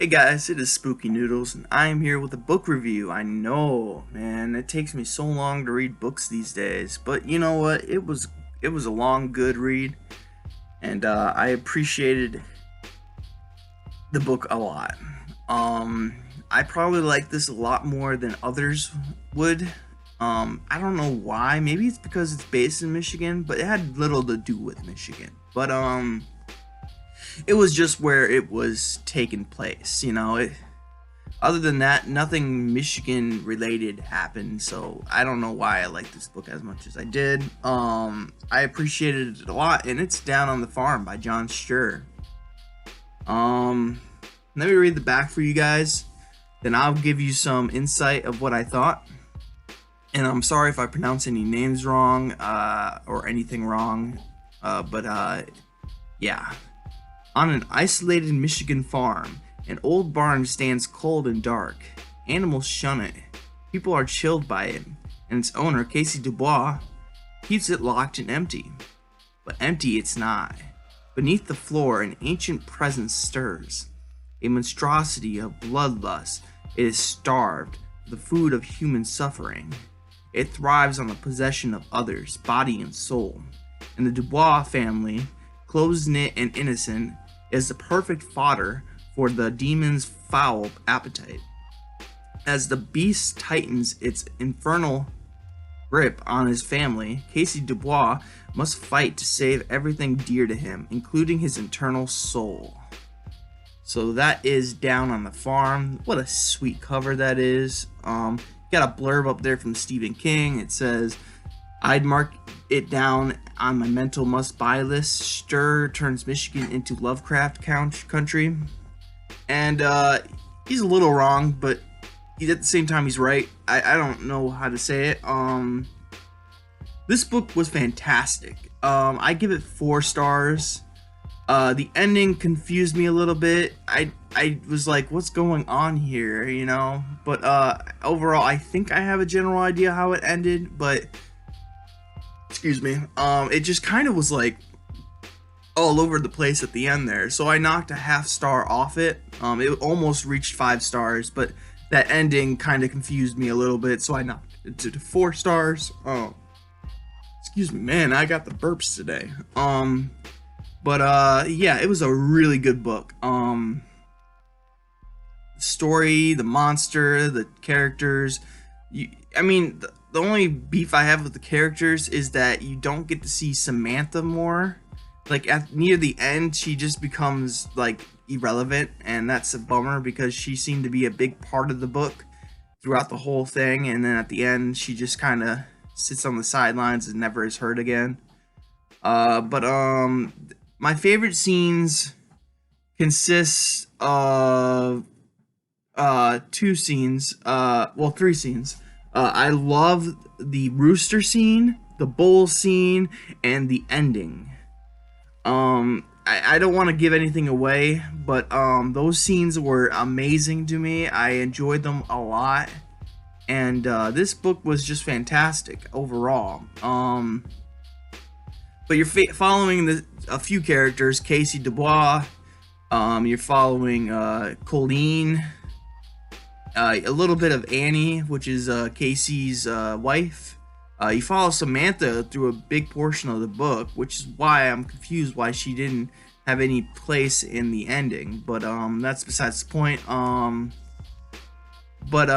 Hey guys, it is Spooky Noodles, and I am here with a book review. I know, man, it takes me so long to read books these days, but you know what? It was a long, good read, and I appreciated the book a lot. I probably like this a lot more than others would. I don't know why. Maybe it's because it's based in Michigan, but it had little to do with Michigan. But it was just where it was taking place. Other than that, nothing Michigan related happened. So I don't know why I like this book as much as I did. I appreciated it a lot, and it's Down on the Farm by John Stchur. Let me read the back for you guys. Then I'll give you some insight of what I thought. And I'm sorry if I pronounce any names wrong or anything wrong. But yeah. On an isolated Michigan farm, an old barn stands cold and dark. Animals shun it. People are chilled by it. And its owner, Casey Dubois, keeps it locked and empty. But empty it's not. Beneath the floor, an ancient presence stirs. A monstrosity of bloodlust. It is starved, the food of human suffering. It thrives on the possession of others, body and soul. And the Dubois family, close-knit and innocent, is the perfect fodder for the demon's foul appetite. As the beast tightens its infernal grip on his family, Casey Dubois must fight to save everything dear to him, including his eternal soul. So that is Down on the Farm. What a sweet cover that is. Got a blurb up there from Stephen King. It says, I'd mark it down on my mental must-buy list. Stchur turns Michigan into Lovecraft country. And he's a little wrong, but at the same time he's right. I don't know how to say it. This book was fantastic. I give it 4 stars. The ending confused me a little bit. I was like, what's going on here, But overall, I think I have a general idea how it ended, but excuse me. It just kind of was like all over the place at the end there. So I knocked a half star off it. It almost reached 5 stars, but that ending kind of confused me a little bit, so I knocked it to 4 stars. Excuse me, man, I got the burps today. But yeah, it was a really good book. The story, the monster, the characters. The only beef I have with the characters is that you don't get to see Samantha more. Like near the end, she just becomes like irrelevant, and that's a bummer because she seemed to be a big part of the book throughout the whole thing, and then at the end, she just kind of sits on the sidelines and never is heard again. But my favorite scenes consist of 2 scenes. 3 scenes. I love the rooster scene, the bull scene, and the ending. I don't want to give anything away, but those scenes were amazing to me. I enjoyed them a lot, and this book was just fantastic overall. But you're following a few characters: Casey Dubois. You're following Colleen. A little bit of Annie, which is Casey's wife. You follow Samantha through a big portion of the book, which is why I'm confused why she didn't have any place in the ending. But that's besides the point. But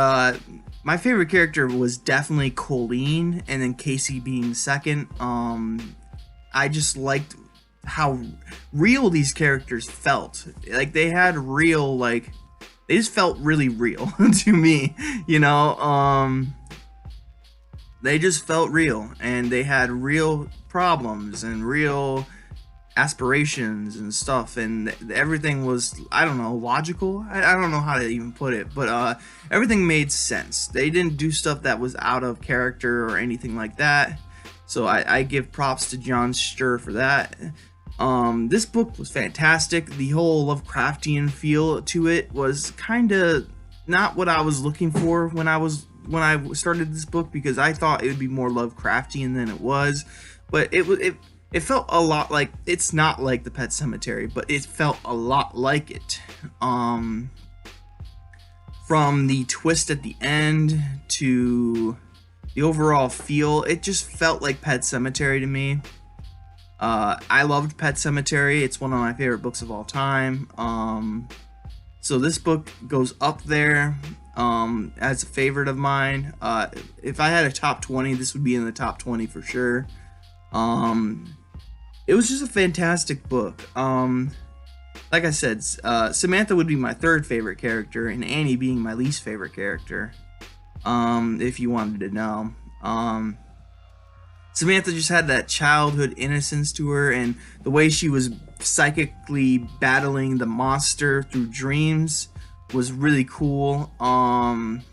my favorite character was definitely Colleen, and then Casey being second. I just liked how real these characters felt. Like they had real, like they just felt really real to me, They just felt real, and they had real problems and real aspirations and stuff, and everything was, I don't know, logical. I don't know how to even put it, but everything made sense. They didn't do stuff that was out of character or anything like that. So I give props to John Stchur for that. This book was fantastic. The whole Lovecraftian feel to it was kind of not what I was looking for when I started this book, because I thought it would be more Lovecraftian than it was. But it felt a lot like, it's not like the Pet Cemetery, but it felt a lot like it. from the twist at the end to the overall feel, it just felt like Pet Sematary to me. I loved Pet Sematary. It's one of my favorite books of all time. So this book goes up there as a favorite of mine. If I had a top 20, this would be in the top 20 for sure. It was just a fantastic book. Like I said, Samantha would be my third favorite character, and Annie being my least favorite character. If you wanted to know. Samantha just had that childhood innocence to her, and the way she was psychically battling the monster through dreams was really cool. And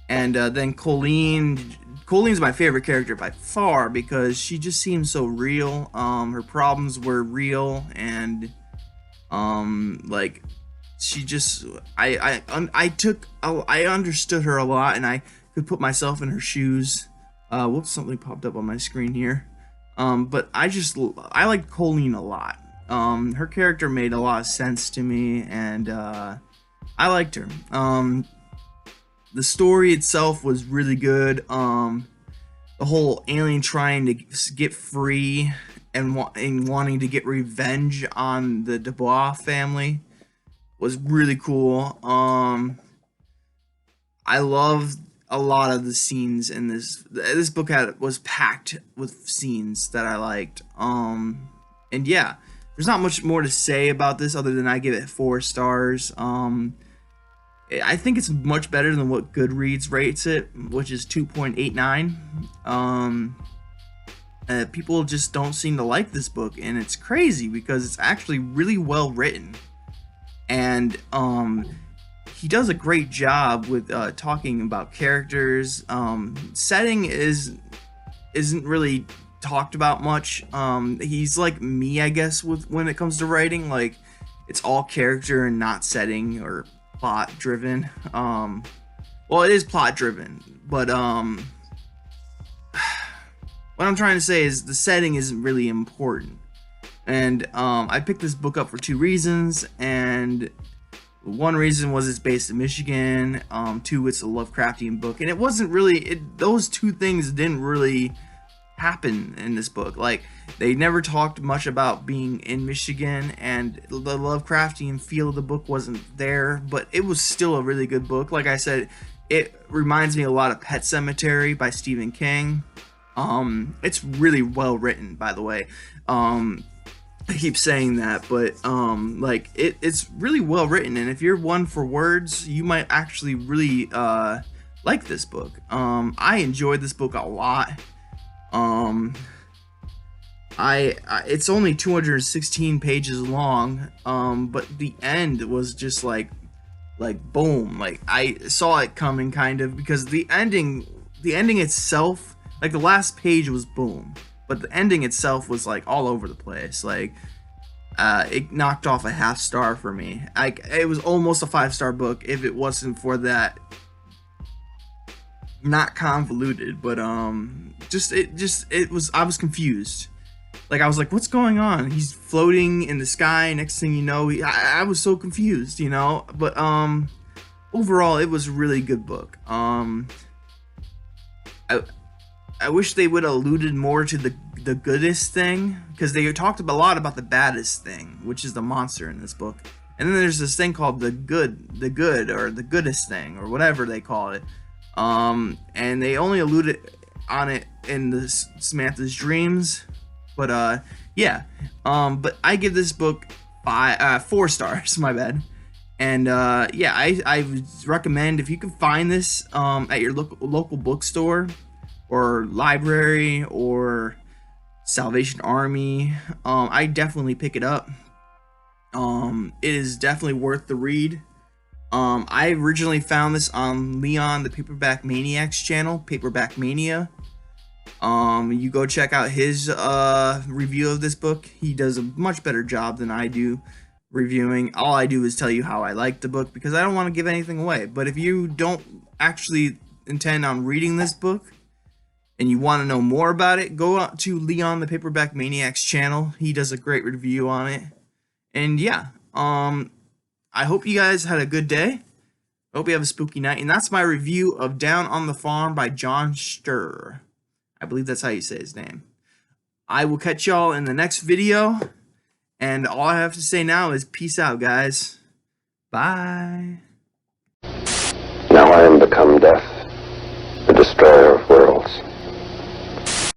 then Colleen's my favorite character by far because she just seems so real. Her problems were real, and like she just I understood her a lot, and I could put myself in her shoes. Whoops, something popped up on my screen here. But I liked Colleen a lot. Her character made a lot of sense to me, and I liked her. The story itself was really good. The whole alien trying to get free and wanting to get revenge on the Dubois family was really cool. I loved a lot of the scenes in this book was packed with scenes that I liked. And yeah, there's not much more to say about this other than I give it 4 stars. I think it's much better than what Goodreads rates it, which is 2.89. People just don't seem to like this book, and it's crazy because it's actually really well written, and he does a great job with talking about characters. Setting isn't really talked about much. He's like me, I guess, when it comes to writing. Like, it's all character and not setting or plot driven. Well, it is plot driven, but what I'm trying to say is the setting isn't really important. And I picked this book up for 2 reasons, and one reason was it's based in Michigan. 2, it's a Lovecraftian book, and it wasn't really. Those 2 things didn't really happen in this book. Like, they never talked much about being in Michigan, and the Lovecraftian feel of the book wasn't there. But it was still a really good book. Like I said, it reminds me a lot of Pet Sematary by Stephen King. It's really well written, by the way. I keep saying that, but like it's really well written, and if you're one for words, you might actually really like this book. I enjoyed this book a lot. It's only 216 pages long, but the end was just like boom. Like, I saw it coming, kind of, because the ending itself, like, the last page was boom. But the ending itself was like all over the place. Like, it knocked off a 1/2 star for me. It was almost a 5-star book if it wasn't for that. Not convoluted, but it was. I was confused. Like, I was like, what's going on? He's floating in the sky. Next thing you know, I was so confused, you know. But overall, it was a really good book. I wish they would have alluded more to the goodest thing, because they talked a lot about the baddest thing, which is the monster in this book. And then there's this thing called the good, or the goodest thing, or whatever they call it. And they only alluded on it in Samantha's dreams. But yeah. But I give this book 4 stars. My bad. And yeah, I would recommend, if you can find this at your local bookstore or library or Salvation Army, I definitely pick it up. It is definitely worth the read. I originally found this on Leon the Paperback Maniac's channel, Paperback Mania. You go check out his review of this book. He does a much better job than I do reviewing. All I do is tell you how I like the book, because I don't want to give anything away. But if you don't actually intend on reading this book and you want to know more about it, go out to Leon the Paperback Maniac's channel. He does a great review on it. And yeah, I hope you guys had a good day. Hope you have a spooky night. And that's my review of Down on the Farm by Stchur. I believe that's how you say his name. I will catch y'all in the next video. And all I have to say now is peace out, guys. Bye. Now I am become death, the destroyer